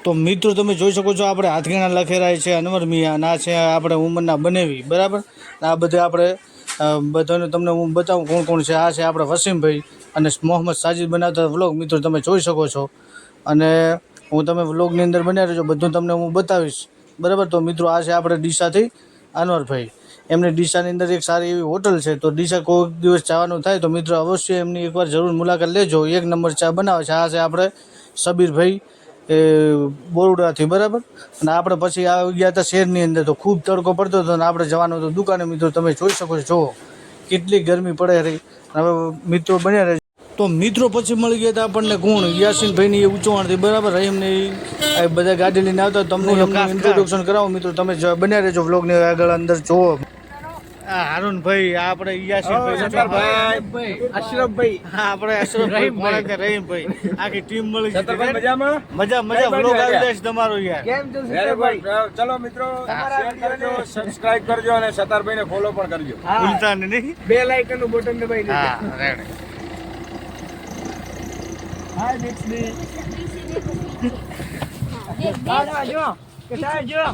તો મિત્રો તમે જોઈ શકો છો આપણે હાથગીણા લખેરાય છે અનવર મિયા ના છે આપણે ઉંમરના બનેવી બરાબર આ બધે આપણે બધાને તમને હું બતાવું કોણ કોણ છે આ છે આપણે વસીમભાઈ અને મોહમ્મદ સાજીદ બનાવતા વ્લોગ મિત્રો તમે જોઈ શકો છો અને હું તમે વ્લોગની અંદર બન્યા રહેજો બધું તમને હું બતાવીશ બરાબર તો મિત્રો આ છે આપણે ડીસાથી અનવરભાઈ એમની ડીસાની અંદર એક સારી એવી હોટલ છે તો ડીસા કોઈક દિવસ જવાનું થાય તો મિત્રો અવશ્ય એમની એકવાર જરૂર મુલાકાત લેજો એક નંબર ચા બનાવે છે આ છે આપણે સબીરભાઈ એ બોરડાથી બરાબર અને આપણે પછી આવી ગયા હતા શહેરની અંદર તો ખૂબ તડકો પડતો હતો અને આપણે જવાનું હતું દુકાને મિત્રો તમે જોઈ શકો છો જુઓ કેટલી ગરમી પડે રહી હવે મિત્રો બન્યા રહે તો મિત્રો પછી મળી ગયા હતા આપણને કોણ યાસીનભાઈની એ ઊંચવાણથી બરાબર રહીમને એ બધા ગાડી લઈને આવતા તમને ઇન્ટ્રોડક્શન કરાવો મિત્રો તમે બન્યા રહેજો વ્લોગની આગળ અંદર જુઓ હારુનભાઈ આપણે યાસીનભાઈ અશરફભાઈ આપણે અશરફભાઈ રહીમભાઈ આખી ટીમ મળી છે મજા વ્લોગ આવી જાય છે તમારો યાર કેમ છો ચલો મિત્રો શેર કરજો સબસ્ક્રાઇબ કરજો અને સતારભાઈ ને ફોલો પણ કરજો ભૂલતા નહીં બેલ આઇકન નું બટન દબાવી દેજો હા રેડી હાય મિક્સ બી જો કે સાહેબ જો